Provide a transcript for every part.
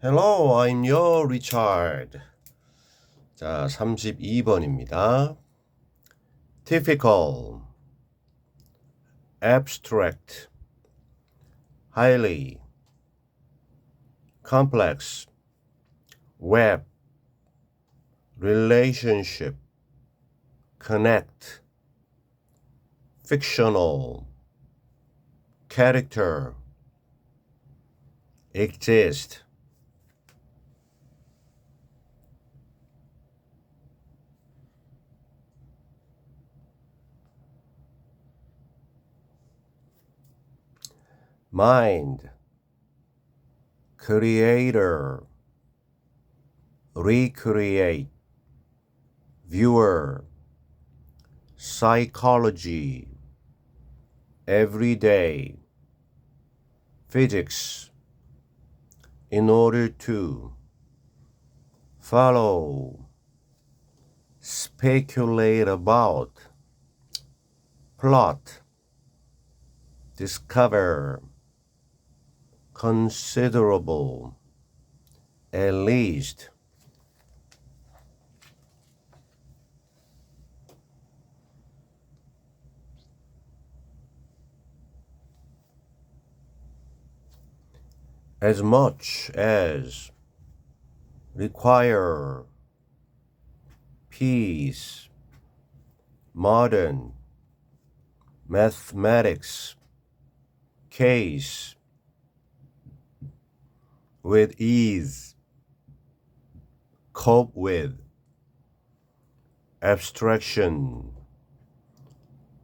Hello, I'm your Richard. 자, 32번입니다. Typical, abstract, highly, complex, web, relationship, connect, fictional, character, exist. Mind, creator, recreate, viewer, psychology, everyday, physics, in order to, follow, speculate about, plot, discover, considerable, at least. As much as, require, peace, modern, mathematics, case, with ease, cope with, abstraction,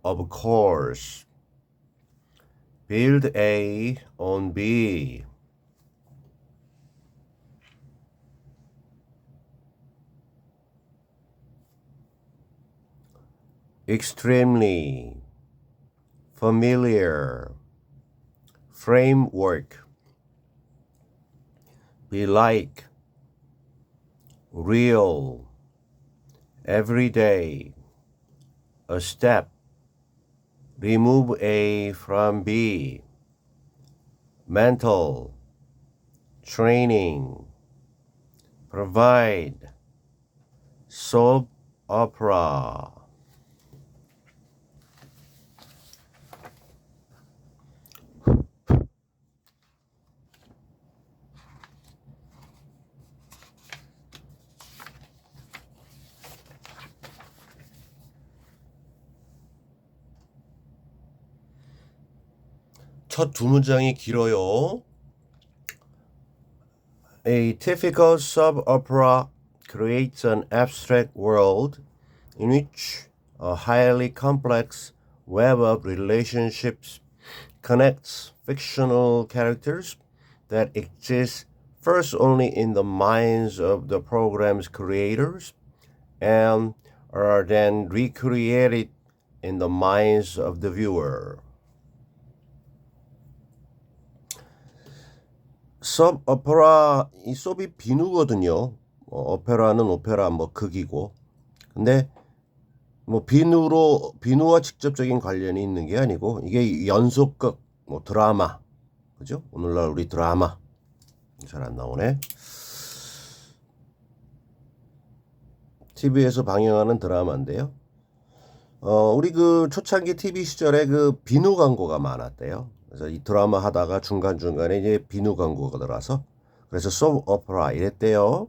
of course, build A on B. Extremely, familiar, framework, be like, real, everyday, a step, remove A from B, mental, training, provide, soap opera. 첫 두 문장이 길어요. A typical soap opera creates an abstract world in which a highly complex web of relationships connects fictional characters that exist first only in the minds of the program's creators and are then recreated in the minds of the viewer. 섭 오페라, 이 섭이 비누거든요. 오페라는 오페라 극이고. 근데 비누와 직접적인 관련이 있는 게 아니고 이게 연속극, 드라마. 그죠? 오늘날 우리 드라마. 잘 안 나오네. TV에서 방영하는 드라마인데요. 우리 그 초창기 TV 시절에 그 비누 광고가 많았대요. 그래서 이 드라마 하다가 중간중간에 이제 비누 광고가 들어와서 그래서 소프 오페라 이랬대요.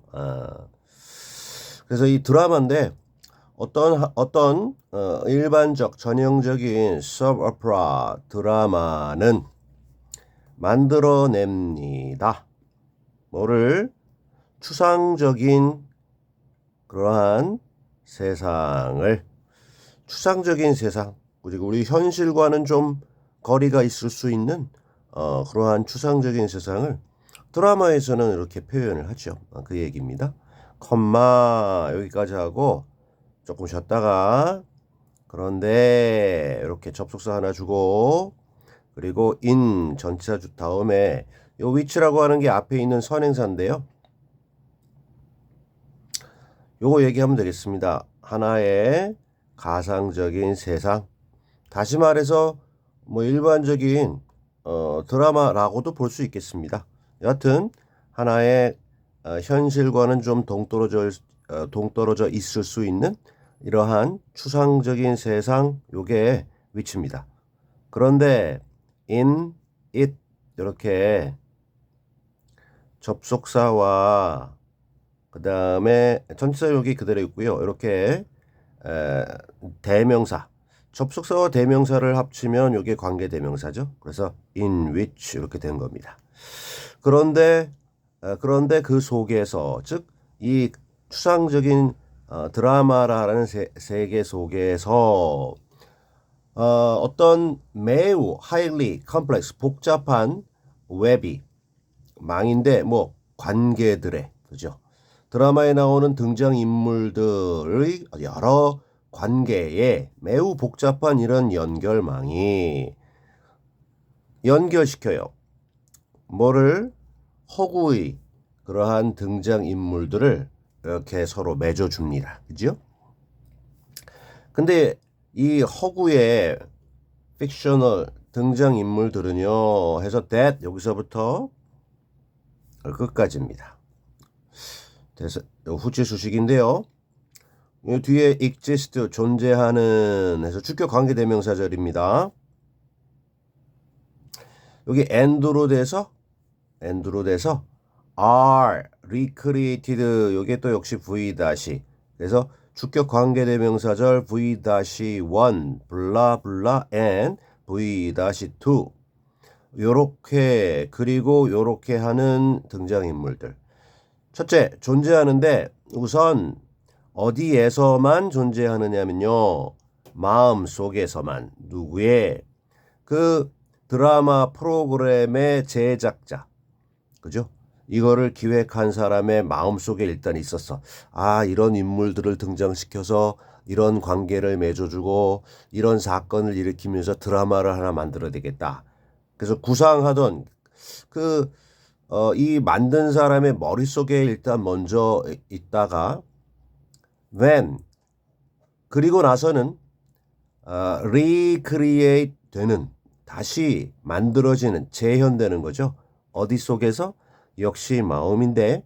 그래서 이 드라마인데 어떤 일반적 전형적인 소프 오페라 드라마는 만들어냅니다. 뭐를 추상적인 그러한 세상을 추상적인 세상 그리고 우리 현실과는 좀 거리가 있을 수 있는 그러한 추상적인 세상을 드라마에서는 이렇게 표현을 하죠. 그 얘기입니다. 컴마 여기까지 하고 조금 쉬었다가 그런데 이렇게 접속사 하나 주고 그리고 in 전치사 주 다음에 요 which라고 하는 게 앞에 있는 선행사인데요. 요거 얘기하면 되겠습니다. 하나의 가상적인 세상 다시 말해서 일반적인 드라마라고도 볼 수 있겠습니다. 여하튼 하나의 현실과는 좀 동떨어져 있을 수 있는 이러한 추상적인 세상 요게 위치입니다. 그런데 in it 이렇게 접속사와 그 다음에 전치사 여기 그대로 있고요. 이렇게 대명사 접속사와 대명사를 합치면 이게 관계대명사죠. 그래서 in which 이렇게 된 겁니다. 그런데 그 속에서 즉 이 추상적인 드라마라는 세계 속에서 어떤 매우 highly complex 복잡한 웹이 망인데 뭐 관계들의 그죠? 드라마에 나오는 등장인물들의 여러 관계에 매우 복잡한 이런 연결망이 연결시켜요. 뭐를? 허구의 그러한 등장인물들을 이렇게 서로 맺어줍니다. 그죠? 근데 이 허구의 픽셔널 등장인물들은요 해서 that 여기서부터 끝까지입니다. 후치 수식인데요. 이 뒤에 exist 존재하는 해서 주격 관계대명사절입니다. 여기 end로 돼서 are recreated 요게 또 역시 v 다시 그래서 주격 관계대명사절 v-1 블라블라 and v-2 요렇게 그리고 요렇게 하는 등장인물들. 첫째, 존재하는데 우선 어디에서만 존재하느냐면요. 마음 속에서만. 누구의? 그 드라마 프로그램의 제작자. 그죠? 이거를 기획한 사람의 마음속에 일단 있었어. 아, 이런 인물들을 등장시켜서 이런 관계를 맺어주고 이런 사건을 일으키면서 드라마를 하나 만들어야 되겠다. 그래서 구상하던 이 만든 사람의 머릿속에 일단 먼저 있다가 when 그리고 나서는 recreate 되는 다시 만들어지는 재현되는 거죠. 어디 속에서? 역시 마음인데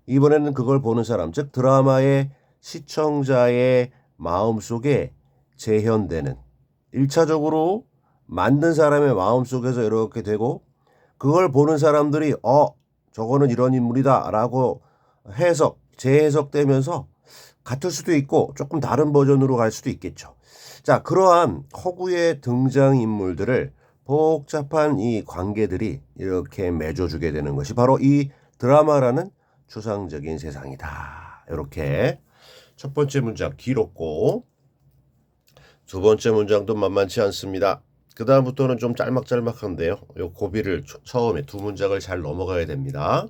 이번에는 그걸 보는 사람 즉 드라마의 시청자의 마음속에 재현되는 1차적으로 만든 사람의 마음속에서 이렇게 되고 그걸 보는 사람들이 저거는 이런 인물이다 라고 재해석되면서 같을 수도 있고 조금 다른 버전으로 갈 수도 있겠죠. 자, 그러한 허구의 등장인물들을 복잡한 이 관계들이 이렇게 맺어주게 되는 것이 바로 이 드라마라는 추상적인 세상이다. 이렇게 첫 번째 문장 길었고 두 번째 문장도 만만치 않습니다. 그 다음부터는 좀 짤막짤막한데요. 요 고비를 처음에 두 문장을 잘 넘어가야 됩니다.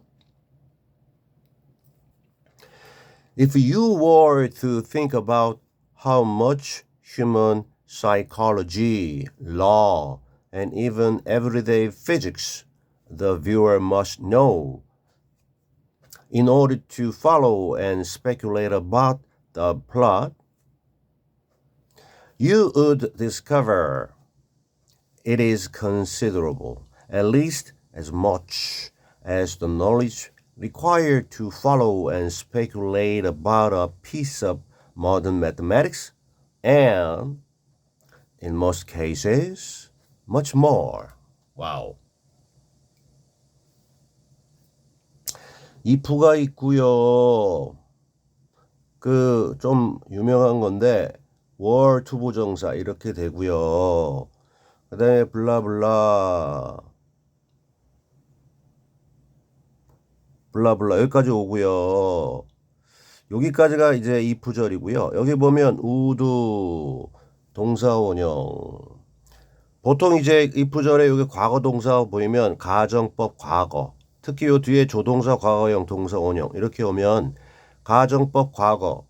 If you were to think about how much human psychology, law, and even everyday physics the viewer must know in order to follow and speculate about the plot, you would discover it is considerable, at least as much as the knowledge required to follow and speculate about a piece of modern mathematics, and, in most cases, much more. 와우. if가 있고요. 그 좀 유명한 건데 were 투부정사 이렇게 되고요. 그 다음에 블라블라 여기까지 오고요. 여기까지가 이제 if절이고요. 여기 보면 would 동사원형 보통 이제 if절에 여기 과거 동사 보이면 가정법 과거 특히 요 뒤에 조동사 과거형 동사원형 이렇게 오면 가정법 과거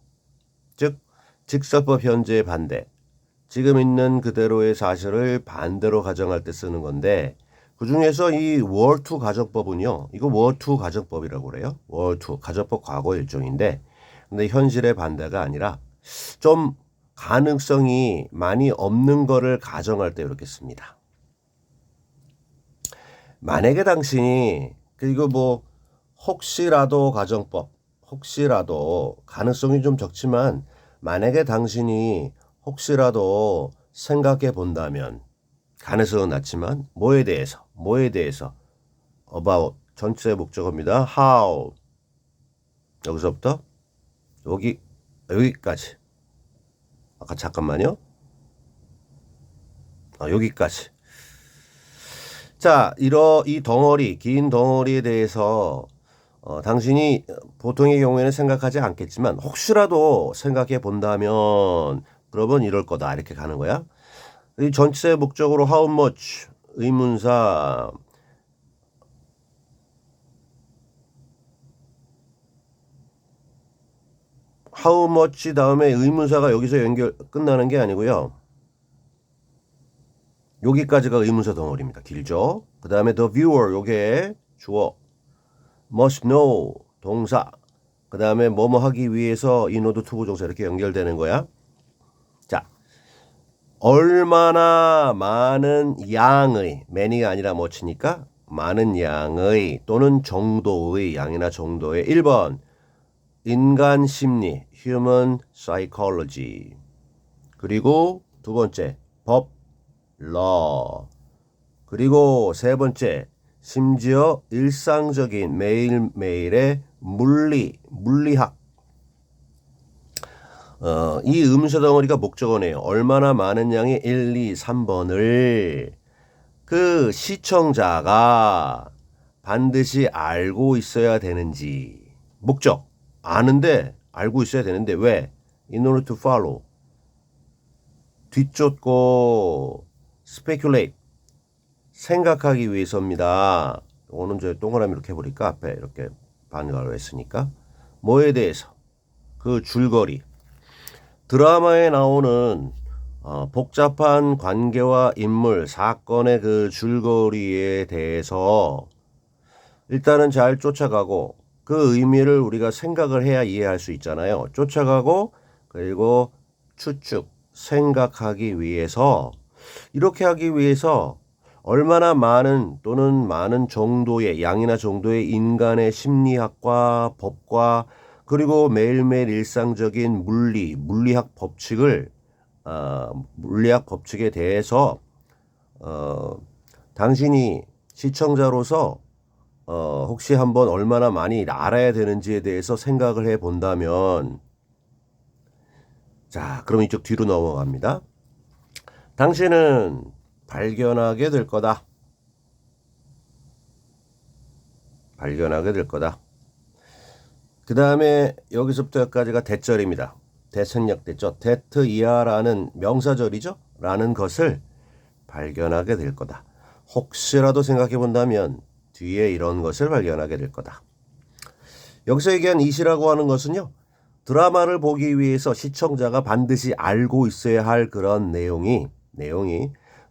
즉 직설법 현재의 반대 지금 있는 그대로의 사실을 반대로 가정할 때 쓰는 건데 그중에서 이 were to 가정법은요. 이거 were to 가정법이라고 그래요. were to 가정법 과거 일종인데 근데 현실의 반대가 아니라 좀 가능성이 많이 없는 거를 가정할 때 이렇게 씁니다. 만약에 당신이 그리고 뭐 혹시라도 가정법, 혹시라도 가능성이 좀 적지만 만약에 당신이 혹시라도 생각해 본다면 가능성은 낮지만 뭐에 대해서 about 전체 목적어입니다. how 여기서부터 여기까지 아까 잠깐만요. 여기까지. 자, 이 덩어리 긴 덩어리에 대해서 당신이 보통의 경우에는 생각하지 않겠지만 혹시라도 생각해 본다면 그러면 이럴 거다 이렇게 가는 거야. 이 전체 목적으로 how much 의문사 how much 다음에 의문사가 여기서 끝나는 게 아니고요. 여기까지가 의문사 덩어리입니다. 길죠? 그 다음에 the viewer 요게 주어 must know 동사 그 다음에 뭐뭐 하기 위해서 이 노드 투부정사 이렇게 연결되는 거야. 자, 얼마나 많은 양의 many가 아니라 much니까 많은 양의 또는 정도의 양이나 정도의 1번 인간 심리 human psychology 그리고 두 번째 법 law 그리고 세 번째 심지어 일상적인 매일매일의 물리학 이 의문사 덩어리가 목적어네요. 얼마나 많은 양의 1, 2, 3번을 그 시청자가 반드시 알고 있어야 되는지 목적 아는데 알고 있어야 되는데 왜? In order to follow 뒤쫓고 speculate 생각하기 위해서입니다. 오늘 저 동그라미 이렇게 해버릴까? 앞에 이렇게 반가로 했으니까 뭐에 대해서 그 줄거리 드라마에 나오는 복잡한 관계와 인물 사건의 그 줄거리에 대해서 일단은 잘 쫓아가고 그 의미를 우리가 생각을 해야 이해할 수 있잖아요. 쫓아가고 그리고 추측 생각하기 위해서 이렇게 하기 위해서 얼마나 많은 또는 많은 정도의 양이나 정도의 인간의 심리학과 법과 그리고 매일매일 일상적인 물리학 법칙을 물리학 법칙에 대해서 당신이 시청자로서 혹시 한번 얼마나 많이 알아야 되는지에 대해서 생각을 해 본다면 자, 그럼 이쪽 뒤로 넘어갑니다. 당신은 발견하게 될 거다. 발견하게 될 거다. 그 다음에 여기서부터 여기까지가 대절입니다. 대생략됐죠. that 이하라는 명사절이죠. 라는 것을 발견하게 될 거다. 혹시라도 생각해 본다면 뒤에 이런 것을 발견하게 될 거다. 여기서 얘기한 이시라고 하는 것은요. 드라마를 보기 위해서 시청자가 반드시 알고 있어야 할 그런 내용이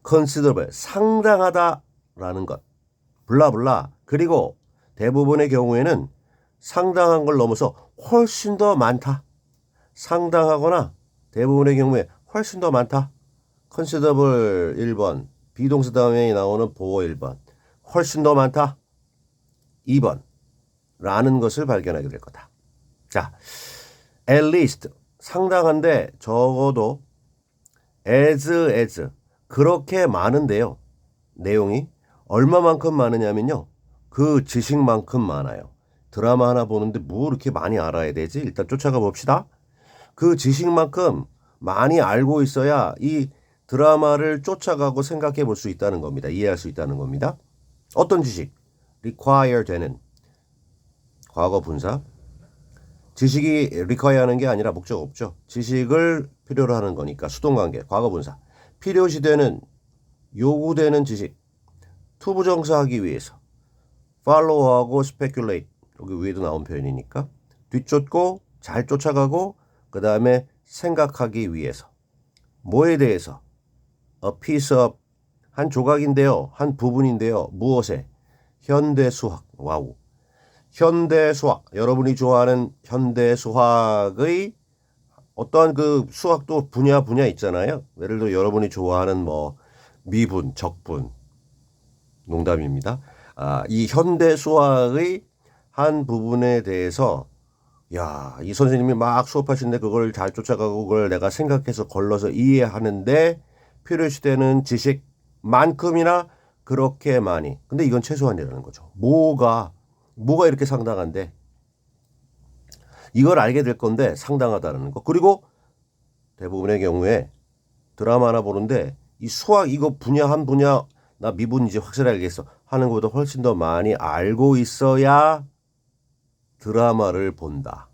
considerable, 상당하다라는 것. 블라블라. 그리고 대부분의 경우에는 상당한 걸 넘어서 훨씬 더 많다. 상당하거나 대부분의 경우에 훨씬 더 많다. considerable 1번, 비동사 다음에 나오는 보어 1번. 훨씬 더 많다. 2번. 라는 것을 발견하게 될 거다. 자, at least 상당한데 적어도 as 그렇게 많은데요. 내용이 얼마만큼 많으냐면요. 그 지식만큼 많아요. 드라마 하나 보는데 뭐 이렇게 많이 알아야 되지? 일단 쫓아가 봅시다. 그 지식만큼 많이 알고 있어야 이 드라마를 쫓아가고 생각해 볼 수 있다는 겁니다. 이해할 수 있다는 겁니다. 어떤 지식? require 되는 과거 분사. 지식이 require 하는 게 아니라 목적 없죠. 지식을 필요로 하는 거니까 수동관계, 과거 분사. 필요시 되는, 요구되는 지식. 투부정사 하기 위해서. follow하고 speculate. 여기 위에도 나온 표현이니까. 뒤쫓고, 잘 쫓아가고, 그 다음에 생각하기 위해서. 뭐에 대해서? A piece of, 한 조각인데요. 한 부분인데요. 무엇에? 현대수학. 와우. 현대수학. 여러분이 좋아하는 현대수학의 어떠한 그 수학도 분야 있잖아요. 예를 들어 여러분이 좋아하는 뭐 미분, 적분. 농담입니다. 이 현대수학의 한 부분에 대해서 야, 이 선생님이 막 수업하시는데 그걸 잘 쫓아가고 그걸 내가 생각해서 걸러서 이해하는데 필요시 되는 지식만큼이나 그렇게 많이. 근데 이건 최소한이라는 거죠. 뭐가 이렇게 상당한데 이걸 알게 될 건데 상당하다는 거. 그리고 대부분의 경우에 드라마 하나 보는데 이 수학 이거 분야 한 분야 나 미분 이제 확실히 알겠어 하는 것보다 훨씬 더 많이 알고 있어야 드라마를 본다.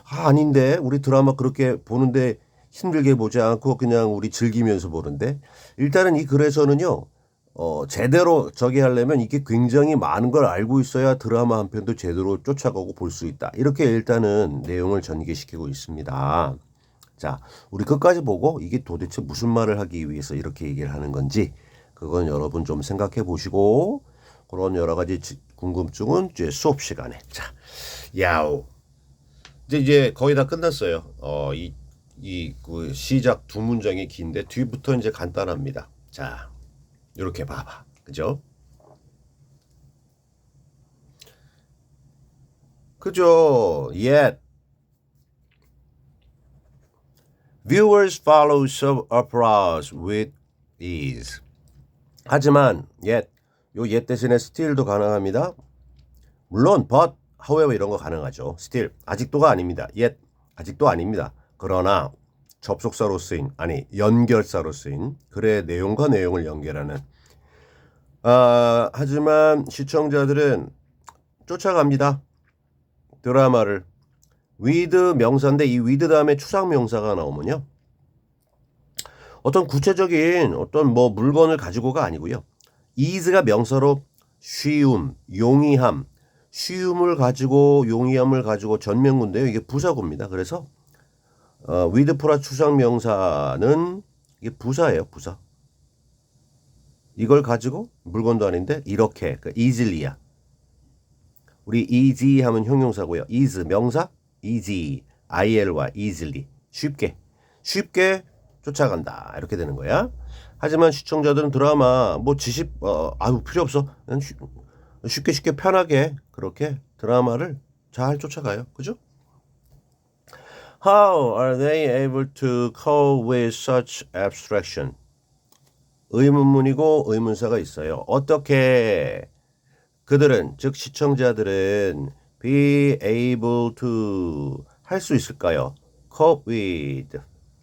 아닌데 우리 드라마 그렇게 보는데 힘들게 보지 않고 그냥 우리 즐기면서 보는데 일단은 이 글에서는요 제대로 저기 하려면 이게 굉장히 많은 걸 알고 있어야 드라마 한 편도 제대로 쫓아가고 볼 수 있다. 이렇게 일단은 내용을 전개시키고 있습니다. 자, 우리 끝까지 보고 이게 도대체 무슨 말을 하기 위해서 이렇게 얘기를 하는 건지 그건 여러분 좀 생각해 보시고 그런 여러 가지 궁금증은 이제 수업 시간에. 자, 야오. 이제 거의 다 끝났어요. 그 시작 두 문장이 긴데 뒤부터 이제 간단합니다. 자, 이렇게 봐봐. 그죠? 그죠? Yet viewers follow soap operas with ease. 하지만 yet 요 yet 대신에 still도 가능합니다. 물론 but, however 이런 거 가능하죠. still 아직도가 아닙니다. yet 아직도 아닙니다. 그러나 접속사로 쓰인 연결사로 쓰인 글의 내용과 내용을 연결하는 하지만 시청자들은 쫓아갑니다. 드라마를 with 명사인데 이 with 다음에 추상 명사가 나오면요. 어떤 구체적인 어떤 뭐 물건을 가지고가 아니고요. ease가 명사로 쉬움, 용이함, 쉬움을 가지고 용이함을 가지고 전명구인데요. 이게 부사구입니다. 그래서 with 플러스 추상 명사는 이게 부사예요. 부사. 이걸 가지고 물건도 아닌데 이렇게 easily야. 우리 easy 하면 형용사고요. ease 명사 easy ILY easily 쉽게 쫓아간다 이렇게 되는 거야. 하지만 시청자들은 드라마 뭐 지식 필요 없어. 쉽게 편하게 그렇게 드라마를 잘 쫓아가요. 그죠? How are they able to cope with such abstraction? 의문문이고 의문사가 있어요. 어떻게 그들은 즉 시청자들은 be able to 할 수 있을까요? cope with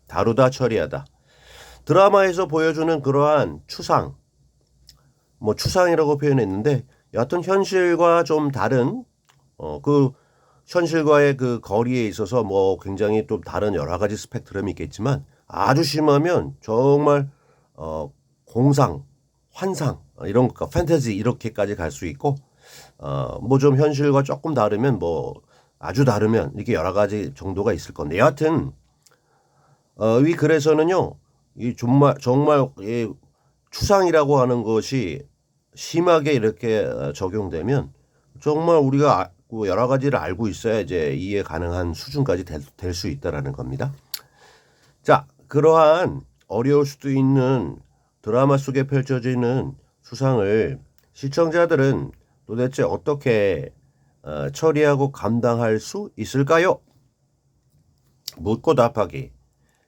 다루다 처리하다. 드라마에서 보여주는 그러한 추상 뭐 추상이라고 표현했는데 여하튼 현실과 좀 다른 그 현실과의 그 거리에 있어서 뭐 굉장히 또 다른 여러 가지 스펙트럼이 있겠지만 아주 심하면 정말 공상, 환상 이런 거 판타지 이렇게까지 갈 수 있고 뭐 좀 현실과 조금 다르면 뭐 아주 다르면 이렇게 여러 가지 정도가 있을 건데 여하튼 이 글에서는요 이 정말 이 추상이라고 하는 것이 심하게 이렇게 적용되면 정말 우리가 여러 가지를 알고 있어야 이제 이해 가능한 수준까지 될 수 있다라는 겁니다. 자, 그러한 어려울 수도 있는 드라마 속에 펼쳐지는 수상을 시청자들은 도대체 어떻게 처리하고 감당할 수 있을까요? 묻고 답하기.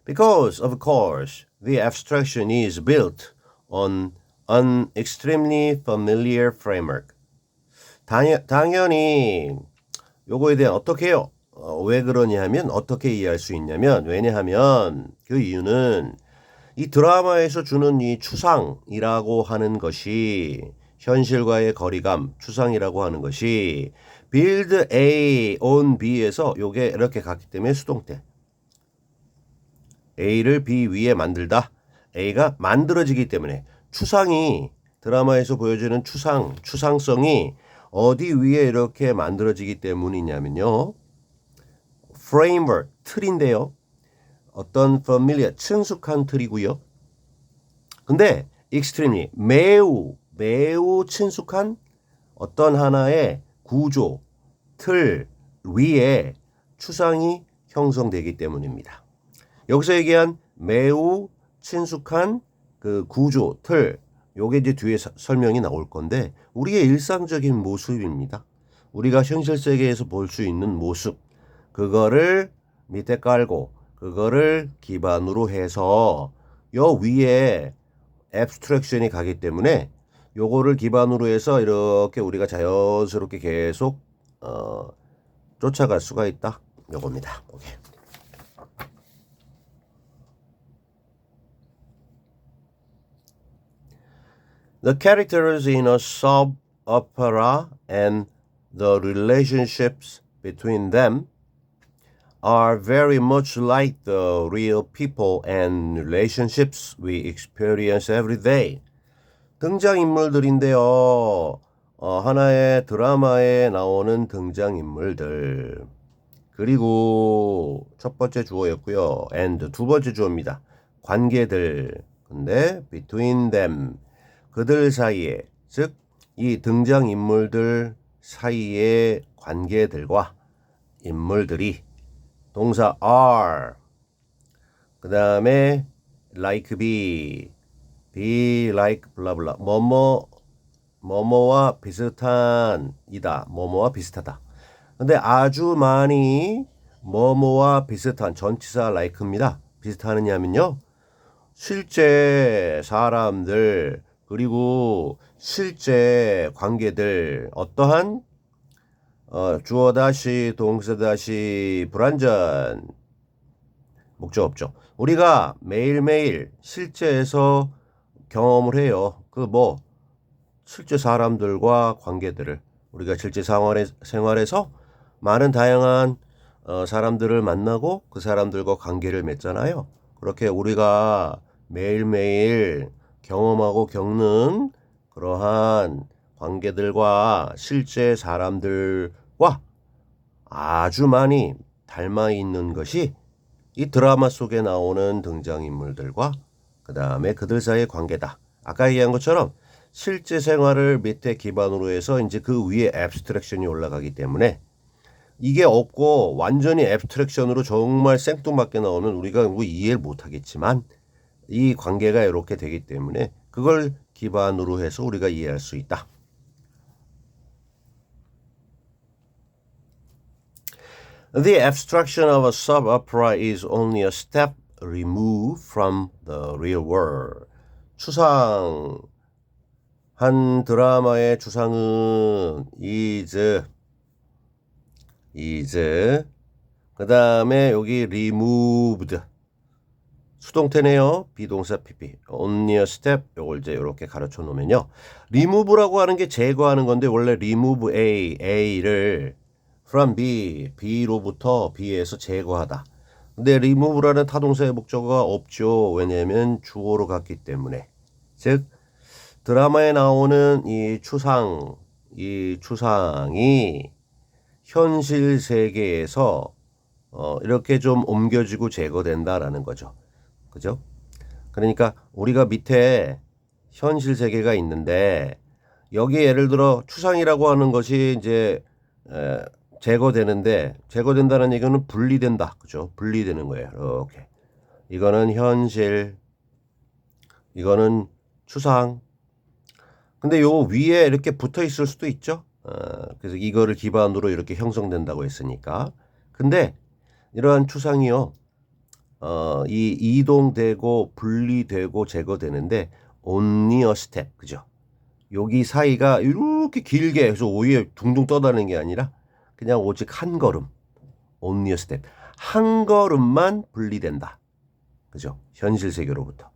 Because of course the abstraction is built on an extremely familiar framework. 당연히 요거에 대한 어떻게 해요? 왜 그러냐 하면 어떻게 이해할 수 있냐면 왜냐하면 그 이유는 이 드라마에서 주는 이 추상이라고 하는 것이 현실과의 거리감, 추상이라고 하는 것이 build A on B에서 요게 이렇게 갔기 때문에 수동태. A를 B 위에 만들다. A가 만들어지기 때문에 추상이 드라마에서 보여주는 추상성이 어디 위에 이렇게 만들어지기 때문이냐면요. framework, 틀인데요. 어떤 familiar, 친숙한 틀이고요. 근데 extremely, 매우 친숙한 어떤 하나의 구조, 틀 위에 추상이 형성되기 때문입니다. 여기서 얘기한 매우 친숙한 그 구조, 틀, 요게 이제 뒤에 설명이 나올 건데 우리의 일상적인 모습입니다. 우리가 현실 세계에서 볼 수 있는 모습, 그거를 밑에 깔고 그거를 기반으로 해서 요 위에 abstraction이 가기 때문에 요거를 기반으로 해서 이렇게 우리가 자연스럽게 계속 쫓아갈 수가 있다. 요겁니다. 오케이. The characters in a soap opera and the relationships between them are very much like the real people and relationships we experience every day. 등장인물들인데요. 하나의 드라마에 나오는 등장인물들. 그리고 첫 번째 주어였고요. and 두 번째 주어입니다. 관계들. 근데 between them. 그들 사이에, 즉 이 등장인물들 사이의 관계들과 인물들이 동사 are, 그 다음에 like be like 블라블라 뭐뭐와 비슷한 이다, 뭐뭐와 비슷하다. 근데 아주 많이 뭐뭐와 비슷한 전치사 like입니다. 비슷하느냐면요, 실제 사람들 그리고 실제 관계들, 어떠한 주어 다시 동사 다시 불완전 목적 없죠. 우리가 매일매일 실제에서 경험을 해요. 실제 사람들과 관계들을 우리가 실제 생활에서 많은 다양한 사람들을 만나고 그 사람들과 관계를 맺잖아요. 그렇게 우리가 매일매일 경험하고 겪는 그러한 관계들과 실제 사람들과 아주 많이 닮아 있는 것이 이 드라마 속에 나오는 등장인물들과 그 다음에 그들 사이의 관계다. 아까 얘기한 것처럼 실제 생활을 밑에 기반으로 해서 이제 그 위에 앱스트랙션이 올라가기 때문에 이게 없고 완전히 앱스트랙션으로 정말 생뚱맞게 나오면 우리가 이해를 못하겠지만 이 관계가 이렇게 되기 때문에 그걸 기반으로 해서 우리가 이해할 수 있다. The abstraction of a soap opera is only a step removed from the real world. 한 드라마의 추상은 is 그 다음에 여기 removed 수동태네요. 비동사 PP. only a step. 요걸 이제 이렇게 가르쳐 놓으면요. remove라고 하는 게 제거하는 건데 원래 remove A를 from B, B로부터 B에서 제거하다. 근데 remove라는 타동사의 목적어가 없죠. 왜냐하면 주어로 갔기 때문에. 즉 드라마에 나오는 이 추상이 현실 세계에서 이렇게 좀 옮겨지고 제거된다라는 거죠. 그죠? 그러니까 우리가 밑에 현실 세계가 있는데 여기 예를 들어 추상이라고 하는 것이 이제 제거된다는 얘기는 분리된다. 그죠? 분리되는 거예요. 이렇게. 이거는 현실, 이거는 추상. 근데 요 위에 이렇게 붙어 있을 수도 있죠. 그래서 이거를 기반으로 이렇게 형성된다고 했으니까. 근데 이러한 추상이요. 이 이동되고 분리되고 제거되는데 only a step. 그죠? 여기 사이가 이렇게 길게 해서 위에 둥둥 떠다니는 게 아니라 그냥 오직 한 걸음. only a step. 한 걸음만 분리된다. 그죠? 현실 세계로부터.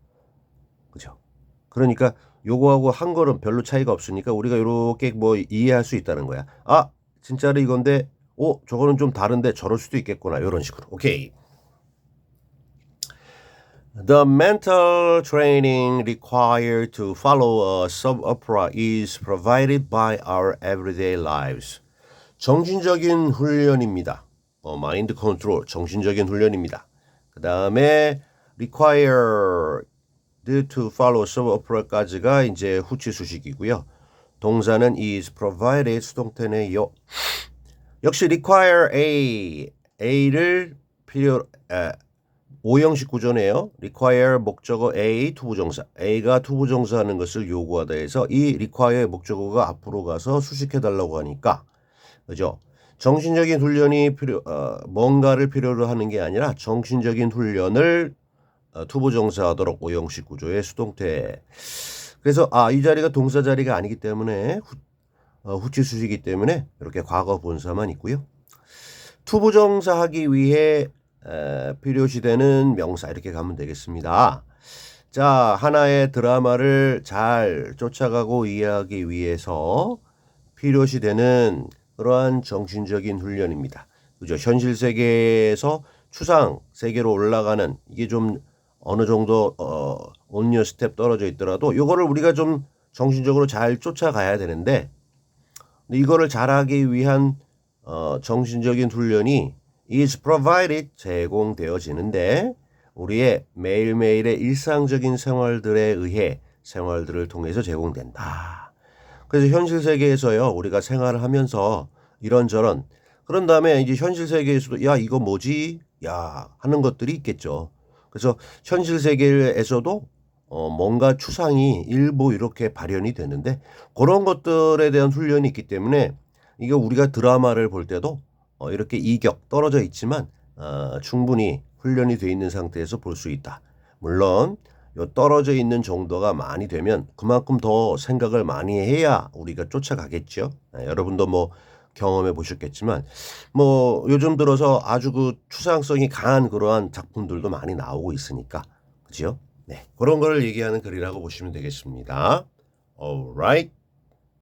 그죠? 그러니까 요거하고 한 걸음 별로 차이가 없으니까 우리가 이렇게 이해할 수 있다는 거야. 아, 진짜로 이건데 저거는 좀 다른데 저럴 수도 있겠구나. 이런 식으로. 오케이. The mental training required to follow a soap opera is provided by our everyday lives. 정신적인 훈련입니다. 마인드 컨트롤, 정신적인 훈련입니다. 그 다음에 required to follow soap opera까지가 이제 후치 수식이고요. 동사는 is provided 수동태네요. 역시 require A를 오형식 구조네요. require 목적어 A 투부정사. A가 투부정사 하는 것을 요구하다 해서 이 require의 목적어가 앞으로 가서 수식해달라고 하니까 그죠? 정신적인 훈련이 뭔가를 필요로 하는 게 아니라 정신적인 훈련을 투부정사하도록 오형식 구조의 수동태. 그래서 이 자리가 동사 자리가 아니기 때문에 후치수식이기 때문에 이렇게 과거 분사만 있고요. 투부정사 하기 위해 필요시되는 명사 이렇게 가면 되겠습니다. 자, 하나의 드라마를 잘 쫓아가고 이해하기 위해서 필요시되는 그러한 정신적인 훈련입니다. 그죠? 현실 세계에서 추상 세계로 올라가는 이게 좀 어느 정도 온리어 스텝 떨어져 있더라도 이거를 우리가 좀 정신적으로 잘 쫓아가야 되는데 이거를 잘하기 위한 정신적인 훈련이 is provided 제공되어지는데 우리의 매일매일의 일상적인 생활들에 의해 생활들을 통해서 제공된다. 그래서 현실 세계에서요 우리가 생활을 하면서 이런저런 그런 다음에 이제 현실 세계에서도 야 이거 뭐지? 야 하는 것들이 있겠죠. 그래서 현실 세계에서도 뭔가 추상이 일부 이렇게 발현이 되는데 그런 것들에 대한 훈련이 있기 때문에 이게 우리가 드라마를 볼 때도 이렇게 이격 떨어져 있지만 충분히 훈련이 돼 있는 상태에서 볼 수 있다. 물론 요 떨어져 있는 정도가 많이 되면 그만큼 더 생각을 많이 해야 우리가 쫓아가겠죠. 여러분도 뭐 경험해 보셨겠지만 뭐 요즘 들어서 아주 그 추상성이 강한 그러한 작품들도 많이 나오고 있으니까 그죠? 네, 그런 걸 얘기하는 글이라고 보시면 되겠습니다. Alright.